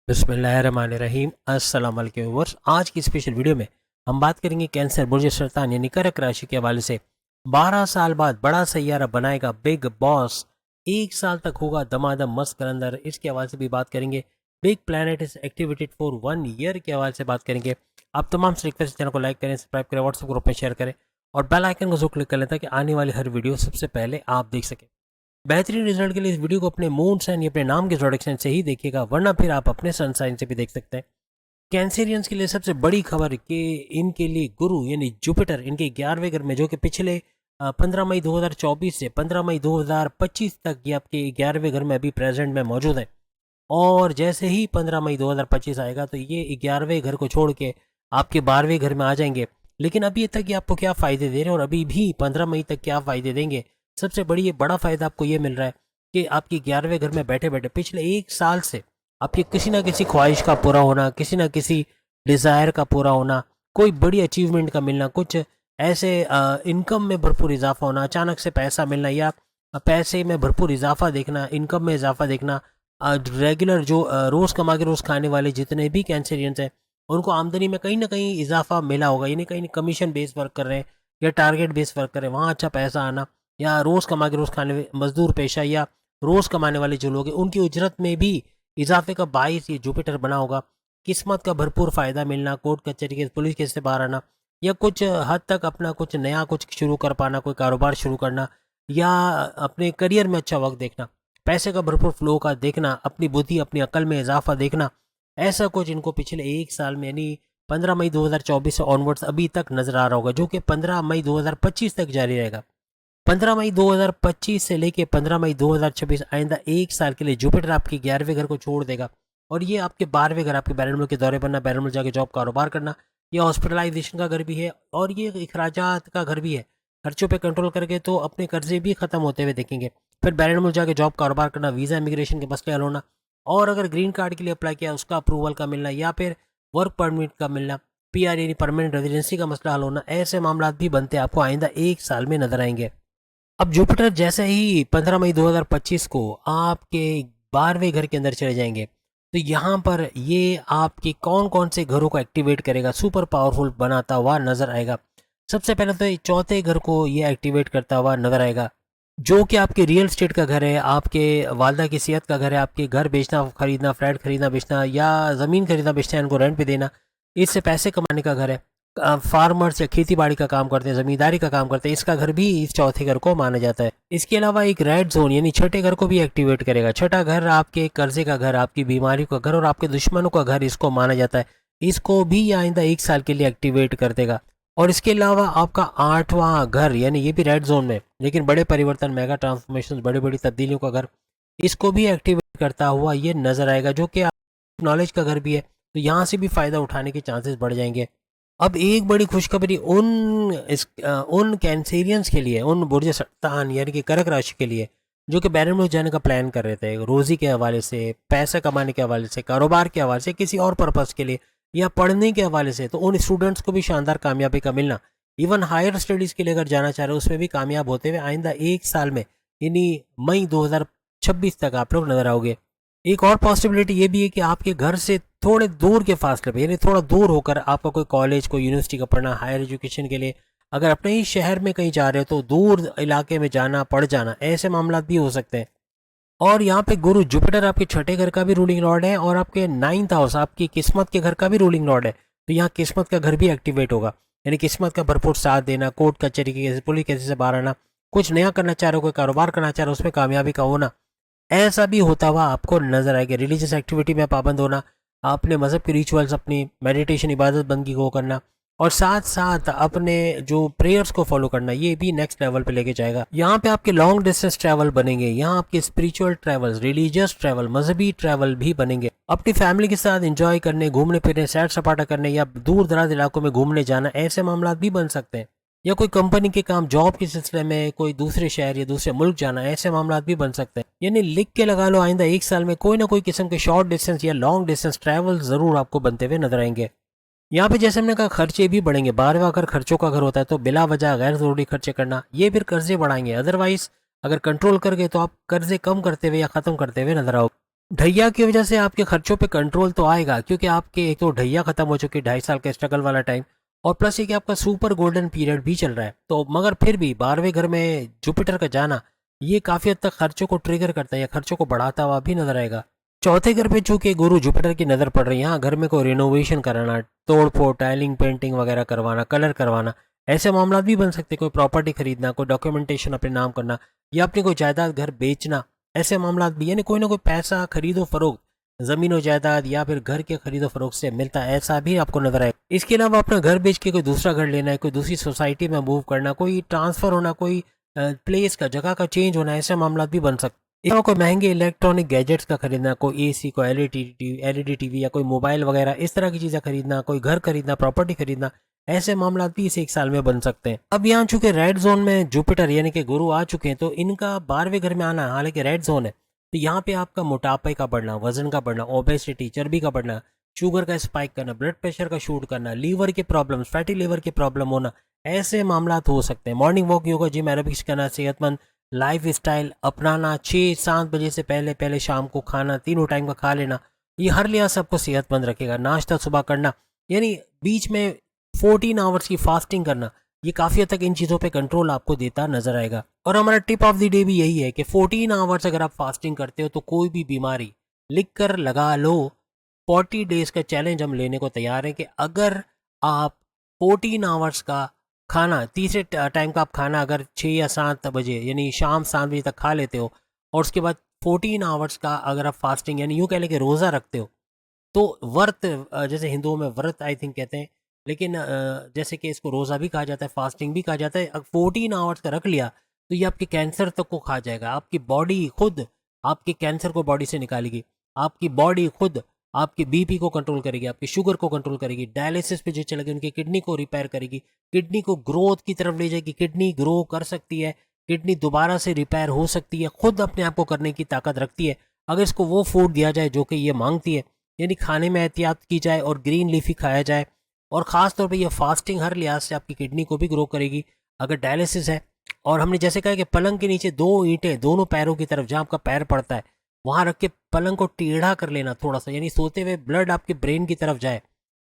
बिस्मिल्लाहिर्रहमानिर्रहीम। अस्सलाम वालेकुम व्यूअर्स। आज की स्पेशल वीडियो में हम बात करेंगे कैंसर बुर्ज सरतान यानी कर्क राशि के हवाले से 12 साल बाद बड़ा सैयारा बनाएगा बिग बॉस, 1 साल तक होगा दमादम मस्त कलंदर, इसके हवाले से भी बात करेंगे। Big planet is activated for 1 year के हवाले से बात करेंगे। आप तमाम से रिक्वेस्ट चैनल को लाइक करें, सब्सक्राइब करें, व्हाट्सएप ग्रुप में शेयर करें और बेल आइकन को जरूर क्लिक कर लें ताकि आने वाली हर वीडियो सबसे पहले आप देख सकें। बेहतरीन रिजल्ट के लिए इस वीडियो को अपने मून साइन या अपने नाम के प्रोडक्शन से ही देखिएगा, वरना फिर आप अपने सन साइन से भी देख सकते हैं। कैंसेरियंस के लिए सबसे बड़ी खबर कि इनके लिए गुरु यानी जुपिटर इनके 11वें घर में, जो कि पिछले 15 मई 2024 से 15 मई 2025 तक ये आपके 11वें घर में अभी प्रेजेंट में मौजूद है। और जैसे ही 15 मई 2025 आएगा तो ये 11वें घर को छोड़ के आपके 12वें घर में आ जाएंगे। लेकिन अभी तक ये आपको क्या फ़ायदे दे रहे हैं और अभी भी 15 मई तक क्या फ़ायदे देंगे, सबसे बड़ा फ़ायदा आपको ये मिल रहा है कि आपके 11वें घर में बैठे बैठे पिछले 1 साल से आपकी किसी ना किसी ख्वाहिश का पूरा होना, किसी ना किसी डिज़ायर का पूरा होना, कोई बड़ी अचीवमेंट का मिलना, कुछ ऐसे इनकम में भरपूर इजाफा होना, अचानक से पैसा मिलना या पैसे में भरपूर इजाफा देखना, इनकम में इजाफा देखना। रेगुलर जो रोज़ कमा के रोज़ खाने वाले जितने भी कैंसेरियंस हैं उनको आमदनी में कहीं ना कहीं इजाफा मिला होगा, यानी कहीं कमीशन बेस वर्क कर रहे हैं या टारगेट बेस वर्क कर रहे हैं, वहाँ अच्छा पैसा आना, या रोज़ कमा के रोज़ खाने मजदूर पेशा या रोज़ कमाने वाले जो लोग हैं उनकी उजरत में भी इजाफे का बाइस ये जुपिटर बना होगा। किस्मत का भरपूर फ़ायदा मिलना, कोर्ट कचहरी के पुलिस केस से बाहर आना या कुछ हद तक अपना कुछ नया कुछ शुरू कर पाना, कोई कारोबार शुरू करना या अपने करियर में अच्छा वक्त देखना, पैसे का भरपूर फ्लो का देखना, अपनी बुद्धि अपनी अकल में इजाफा देखना, ऐसा कुछ इनको पिछले 1 साल में यानी 15 मई 2024 से ऑनवर्ड्स अभी तक नजर आ रहा होगा, जो कि 15 मई 2025 तक जारी रहेगा। 15 मई 2025 से लेके 15 मई 2026 आइंदा 1 साल के लिए जुपिटर आपके 11वें घर को छोड़ देगा और ये आपके 12वें घर, आपके बैरन मुल्क के दौरे बनना, बैरन मुल्क जाके जॉब कारोबार करना, ये हॉस्पिटलाइजेशन का घर भी है और ये अखराजात का घर भी है। खर्चों पे कंट्रोल करके तो अपने कर्जे भी खत्म होते हुए देखेंगे। फिर बैरन मुल्क जाके जॉब कारोबार करना, वीज़ा इमिग्रेशन के मसले हल होना और अगर ग्रीन कार्ड के लिए अप्लाई किया उसका अप्रूवल का मिलना या फिर वर्क परमिट का मिलना, पीआर यानी परमानेंट रेजिडेंसी का मसला हल होना, ऐसे मामला भी बनते आपको आइंदा 1 साल में नजर आएंगे। अब जुपिटर जैसे ही 15 मई 2025 को आपके 12वें घर के अंदर चले जाएंगे तो यहाँ पर ये आपके कौन कौन से घरों को एक्टिवेट करेगा, सुपर पावरफुल बनाता हुआ नजर आएगा। सबसे पहले तो चौथे घर को ये एक्टिवेट करता हुआ नजर आएगा, जो कि आपके रियल स्टेट का घर है, आपके वालदा की सेहत का घर है, आपके घर बेचना खरीदना, फ्लैट खरीदना बेचना या ज़मीन खरीदना बेचना, इनको रेंट पे देना, इससे पैसे कमाने का घर है। फार्मर्स या खेती बाड़ी का काम करते हैं, जमींदारी का काम करते हैं, इसका घर भी इस चौथे घर को माना जाता है। इसके अलावा एक रेड जोन यानी छठे घर को भी एक्टिवेट करेगा। छठा घर आपके कर्जे का घर, आपकी बीमारी का घर और आपके दुश्मनों का घर इसको माना जाता है, इसको भी आइंदा 1 साल के लिए एक्टिवेट कर देगा। और इसके अलावा आपका 8वां घर यानी ये भी रेड जोन में, लेकिन बड़े परिवर्तन, मेगा ट्रांसफॉर्मेशन, बड़ी बड़ी तब्दीलियों का घर, इसको भी एक्टिवेट करता हुआ ये नजर आएगा, जो कि नॉलेज का घर भी है, तो यहाँ से भी फायदा उठाने के चांसेस बढ़ जाएंगे। अब एक बड़ी खुशखबरी उन कैंसेरियंस के लिए, उन बुर्ज सरतान यानी कि कर्क राशि के लिए जो कि बैरन मुल्क जाने का प्लान कर रहे थे, रोजी के हवाले से, पैसा कमाने के हवाले से, कारोबार के हवाले से, किसी और पर्पस के लिए या पढ़ने के हवाले से, तो उन स्टूडेंट्स को भी शानदार कामयाबी का मिलना, इवन हायर स्टडीज़ के लिए अगर जाना चाह रहे हो उसमें भी कामयाब होते हुए आइंदा 1 साल में यानी मई 2026 तक आप लोग नजर आओगे। एक और पॉसिबिलिटी ये भी है कि आपके घर से थोड़े दूर के फासले पे यानी थोड़ा दूर होकर आपका कोई कॉलेज, कोई यूनिवर्सिटी का पढ़ना, हायर एजुकेशन के लिए अगर अपने ही शहर में कहीं जा रहे हो तो दूर इलाके में जाना पड़ जाना, ऐसे मामला भी हो सकते हैं। और यहाँ पे गुरु जुपिटर आपके छठे घर का भी रूलिंग लॉर्ड है और आपके 9th हाउस आपकी किस्मत के घर का भी रूलिंग लॉर्ड है, तो यहाँ किस्मत का घर भी एक्टिवेट होगा, यानी किस्मत का भरपूर साथ देना, कोर्ट कचहरी के पुलिस केस से बाहर आना, कुछ नया करना चाह रहे हो, कोई कारोबार करना चाह रहे हो उसमें कामयाबी का होना, ऐसा भी होता हुआ आपको नजर आएगा। रिलीजियस एक्टिविटी में पाबंद होना, अपने मज़हब के रिचुअल्स, अपनी मेडिटेशन इबादत बंदगी को करना और साथ साथ अपने जो प्रेयर्स को फॉलो करना, ये भी नेक्स्ट लेवल पे लेके जाएगा। यहाँ पे आपके लॉन्ग डिस्टेंस ट्रैवल बनेंगे, यहाँ आपके स्पिरिचुअल ट्रैवल, रिलीजियस ट्रैवल, मजहबी ट्रैवल भी बनेंगे। अपनी फैमिली के साथ एंजॉय करने, घूमने फिरने, सैर सपाटा करने या दूर दराज इलाकों में घूमने जाना, ऐसे मामला भी बन सकते हैं। या कोई कंपनी के काम, जॉब के सिलसिले में कोई दूसरे शहर या दूसरे मुल्क जाना, ऐसे मामला भी बन सकते हैं। यानी लिख के लगा लो, आइंदा 1 साल में कोई ना कोई किस्म के शॉर्ट डिस्टेंस या लॉन्ग डिस्टेंस ट्रैवल जरूर आपको बनते हुए नजर आएंगे। यहाँ पे जैसे हमने कहा खर्चे भी बढ़ेंगे, 12वां घर खर्चों का घर होता है, तो बिला वजह गैर जरूरी खर्चे करना, ये फिर कर्जे बढ़ाएंगे। अदरवाइज अगर कंट्रोल कर गए तो आप कर्जे कम करते हुए या खत्म करते हुए नजर आओगे। ढैया की वजह से आपके खर्चों पे कंट्रोल तो आएगा, क्योंकि आपके एक तो ढैया खत्म हो चुकी है, 2.5 साल का स्ट्रगल वाला टाइम, और प्लस ये कि आपका सुपर गोल्डन पीरियड भी चल रहा है। तो मगर फिर भी 12वें घर में जुपिटर का जाना ये काफ़ी हद तक खर्चों को ट्रिगर करता है या खर्चों को बढ़ाता हुआ भी नजर आएगा। चौथे घर पे चूंकि गुरु जुपिटर की नज़र पड़ रही है, यहाँ घर में कोई रिनोवेशन कराना, तोड़ फोड़, टाइलिंग, पेंटिंग वगैरह करवाना, कलर करवाना, ऐसे मामला भी बन सकते हैं। कोई प्रॉपर्टी खरीदना, कोई डॉक्यूमेंटेशन अपने नाम करना, या अपनी कोई जायदाद घर बेचना, ऐसे मामला भी, यानी कोई ना कोई पैसा खरीदो फरोख्त, जमीन और जायदाद या फिर घर के खरीदो फरोख्त से मिलता है, ऐसा भी आपको नजर आएगा। इसके अलावा अपना घर बेच के कोई दूसरा घर लेना है, कोई दूसरी सोसाइटी में मूव करना, कोई ट्रांसफर होना, कोई प्लेस का, जगह का चेंज होना, ऐसे मामला भी बन सकते हैं। या कोई महंगे इलेक्ट्रॉनिक गैजेट्स का खरीदना, कोई एसी, कोई एलईडी टीवी या कोई मोबाइल वगैरह, इस तरह की चीजें खरीदना, कोई घर खरीदना, प्रॉपर्टी खरीदना, ऐसे मामला भी इस एक साल में बन सकते हैं। अब यहाँ चूंकि रेड जोन में जुपिटर यानी कि गुरु आ चुके हैं, तो इनका 12वें घर में आना, हालांकि रेड जोन है, तो यहाँ पे आपका मोटापे का बढ़ना, वजन का बढ़ना, ओबेसिटी, चर्बी का बढ़ना, शुगर का स्पाइक करना, ब्लड प्रेशर का शूट करना, लीवर के प्रॉब्लम, फैटी लीवर के प्रॉब्लम होना, ऐसे मामला हो सकते हैं। Morning walk, yoga, gym, aerobics करना, सेहतमंद लाइफ स्टाइल अपनाना, 6-7 बजे से पहले पहले शाम को खाना, तीनों टाइम का खा लेना, ये हर लिहाज सबको सेहतमंद रखेगा। नाश्ता सुबह करना, यानी बीच में 14 आवर्स की फास्टिंग करना, ये काफ़ी हद तक इन चीज़ों पे कंट्रोल आपको देता नजर आएगा। और हमारा टिप ऑफ द डे भी यही है कि 14 आवर्स अगर आप फास्टिंग करते हो तो कोई भी बीमारी लिख कर लगा लो। 40 डेज का चैलेंज हम लेने को तैयार हैं कि अगर आप 14 आवर्स का खाना, तीसरे टाइम का आप खाना अगर 6 या 7 बजे यानी शाम 7 बजे तक खा लेते हो, और उसके बाद 14 आवर्स का अगर आप फास्टिंग यानी यूँ कह लें कि रोज़ा रखते हो, तो व्रत, जैसे हिंदुओं में व्रत आई थिंक कहते हैं, लेकिन जैसे कि इसको रोज़ा भी कहा जाता है, फास्टिंग भी कहा जाता है, अगर 14 आवर्स का रख लिया तो ये आपके कैंसर तक को खा जाएगा। आपकी बॉडी खुद आपके कैंसर को बॉडी से निकालेगी, आपकी बॉडी खुद आपकी बीपी को कंट्रोल करेगी, आपकी शुगर को कंट्रोल करेगी, डायलिसिस पे जो चलेगी उनकी किडनी को रिपेयर करेगी, किडनी को ग्रोथ की तरफ ले जाएगी, किडनी ग्रो कर सकती है, किडनी दोबारा से रिपेयर हो सकती है, खुद अपने आप को करने की ताकत रखती है, अगर इसको वो फूड दिया जाए जो कि ये मांगती है। यानी खाने में एहतियात की जाए और ग्रीन लीफी खाया जाए, और ख़ास तौर पे ये फास्टिंग हर लिहाज से आपकी किडनी को भी ग्रो करेगी। अगर डायलिसिस है, और हमने जैसे कहा कि पलंग के नीचे 2 ईंटें दोनों पैरों की तरफ जहाँ आपका पैर पड़ता है वहाँ रख के पलंग को टेढ़ा कर लेना थोड़ा सा, यानी सोते हुए ब्लड आपके ब्रेन की तरफ जाए,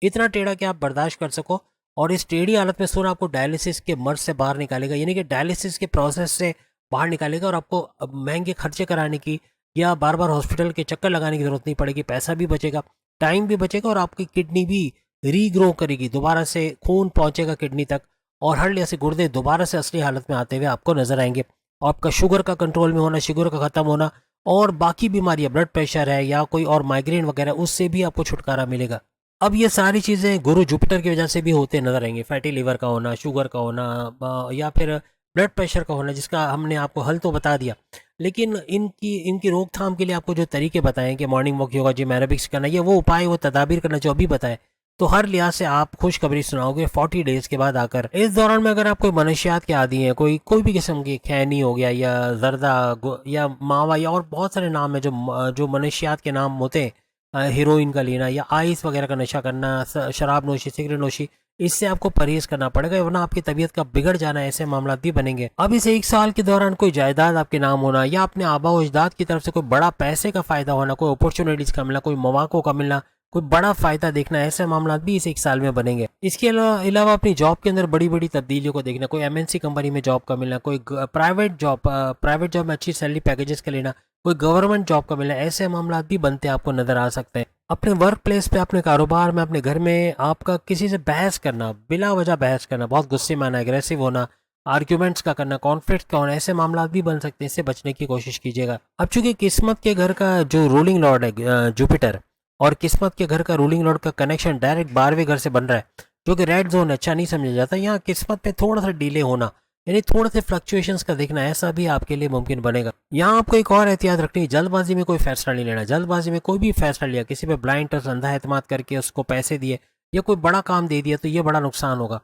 इतना टेढ़ा कि आप बर्दाश्त कर सको, और इस टेढ़ी हालत में सोना आपको डायलिसिस के मर्ज से बाहर निकालेगा, यानी कि डायलिसिस के प्रोसेस से बाहर निकालेगा, और आपको अब महंगे खर्चे कराने की या बार बार हॉस्पिटल के चक्कर लगाने की जरूरत नहीं पड़ेगी, पैसा भी बचेगा, टाइम भी बचेगा, और आपकी किडनी भी रीग्रो करेगी, दोबारा से खून पहुंचेगा किडनी तक, और हर लिहाज से गुर्दे दोबारा से असली हालत में आते हुए आपको नजर आएंगे। और आपका शुगर का कंट्रोल में होना, शुगर का खत्म होना, और बाकी बीमारियां, ब्लड प्रेशर है या कोई और माइग्रेन वगैरह, उससे भी आपको छुटकारा मिलेगा। अब ये सारी चीज़ें गुरु जुपिटर की वजह से भी होते नजर आएंगे, फैटी लीवर का होना, शुगर का होना, या फिर ब्लड प्रेशर का होना, जिसका हमने आपको हल तो बता दिया, लेकिन इनकी इनकी रोकथाम के लिए आपको जो तरीके बताएं कि morning walk, yoga, gym, aerobics करना, ये वो उपाय, वो तदाबीर करना जो अभी बताए, तो हर लिहाज से आप खुशखबरी सुनाओगे 40 डेज के बाद आकर। इस दौरान में अगर आप कोई मनशियात के आदी हैं, कोई कोई भी किस्म की, खैनी हो गया या जर्दा या मावा, या और बहुत सारे नाम है जो मनशियात के नाम होते हैं, हीरोइन का लेना या आइस वगैरह का नशा करना, शराब नोशी, सिगरेट नोशी, इससे आपको परहेज करना पड़ेगा, वरना आपकी तबीयत का बिगड़ जाना, ऐसे मामला भी बनेंगे। अब इस एक साल के दौरान कोई जायदाद आपके नाम होना, या अपने आबा व अजदाद की तरफ से कोई बड़ा पैसे का फायदा होना, कोई अपॉर्चुनिटीज का मिलना, कोई मौक़ों का मिलना, कोई बड़ा फायदा देखना, ऐसे मामला भी इस एक साल में बनेंगे। इसके अलावा अपनी जॉब के अंदर बड़ी बड़ी तब्दीलियों को देखना, कोई एमएनसी कंपनी में जॉब का मिलना, कोई प्राइवेट जॉब में अच्छी सैलरी पैकेजेस का लेना, कोई गवर्नमेंट जॉब का मिलना, ऐसे मामला भी बनते आपको नजर आ सकते हैं। अपने वर्क प्लेस पे, अपने कारोबार में, अपने घर में आपका किसी से बहस करना, बिला वजह बहस करना, बहुत गुस्से में आना, एग्रेसिव होना, आर्ग्यूमेंट्स का करना, कॉन्फ्लिक्ट का होना, ऐसे मामला भी बन सकते हैं, इससे बचने की कोशिश कीजिएगा। अब चूंकि किस्मत के घर का जो रूलिंग लॉर्ड है जुपिटर, और किस्मत के घर का रूलिंग लॉर्ड का कनेक्शन डायरेक्ट 12वें घर से बन रहा है, जो कि रेड जोन अच्छा नहीं समझा जाता, यहाँ किस्मत पे थोड़ा सा डिले होना, यानी थोड़े से फ्लक्चुएशंस का देखना, ऐसा भी आपके लिए मुमकिन बनेगा। यहाँ आपको एक और एहतियात रखनी है, जल्दबाजी में कोई फैसला नहीं लेना। जल्दबाजी में कोई भी फैसला लिया, किसी पे ब्लाइंड ट्रस्ट, अंधा एतमाद करके उसको पैसे दिए या कोई बड़ा काम दे दिया, तो ये बड़ा नुकसान होगा।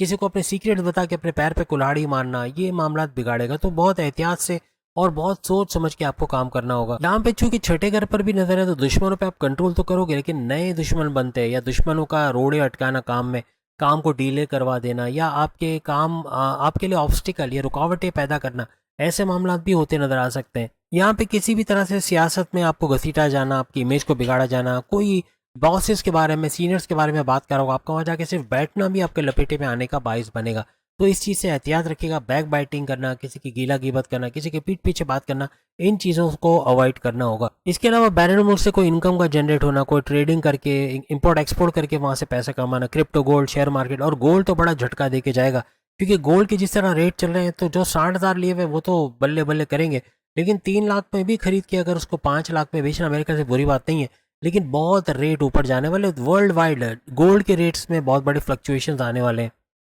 किसी को अपने सीक्रेट बता के अपने पैर पे कुल्हाड़ी मारना, ये मामला बिगाड़ेगा, तो बहुत एहतियात से और बहुत सोच समझ के आपको काम करना होगा। यहाँ पे चूंकि छठे घर पर भी नजर है, तो दुश्मनों पे आप कंट्रोल तो करोगे, लेकिन नए दुश्मन बनते हैं, या दुश्मनों का रोड़े अटकाना, काम में काम को डीले करवा देना, या आपके लिए ऑब्स्टिकल या रुकावटें पैदा करना, ऐसे मामला भी होते नजर आ सकते हैं। यहाँ पे किसी भी तरह से सियासत में आपको घसीटा जाना, आपकी इमेज को बिगाड़ा जाना, कोई बॉसेस के बारे में, सीनियर्स के बारे में बात कर रहा होगा, आपका वहाँ जाके सिर्फ बैठना भी आपके लपेटे में आने का बाइस बनेगा। तो इस चीज़ से एहतियात रखिएगा। बैक बाइटिंग करना, किसी की गीला गिबत करना, किसी के पीठ पीछे बात करना, इन चीज़ों को अवॉइड करना होगा। इसके अलावा बैरन मुल्क से कोई इनकम का जनरेट होना, कोई ट्रेडिंग करके, इंपोर्ट एक्सपोर्ट करके वहाँ से पैसा कमाना, क्रिप्टो, गोल्ड, शेयर मार्केट। और गोल्ड तो बड़ा झटका दे के जाएगा, क्योंकि गोल्ड के जिस तरह रेट चल रहे हैं, तो जो 60,000 लिए हुए वो तो बल्ले बल्ले करेंगे, लेकिन 3 लाख में भी खरीद के अगर उसको 5 लाख में बेचना मेरे ख्याल से बुरी बात नहीं है। लेकिन बहुत रेट ऊपर जाने वाले, वर्ल्ड वाइड गोल्ड के रेट्स में बहुत बड़े फ्लक्चुएशंस आने वाले हैं।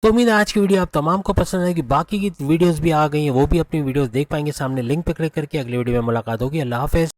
तो उम्मीद है आज की वीडियो आप तमाम को पसंद आएगी। बाकी की वीडियोस भी आ गई हैं, वो भी अपनी वीडियोस देख पाएंगे। सामने लिंक पे क्लिक करके अगली वीडियो में मुलाकात होगी। अल्लाह हाफिज़।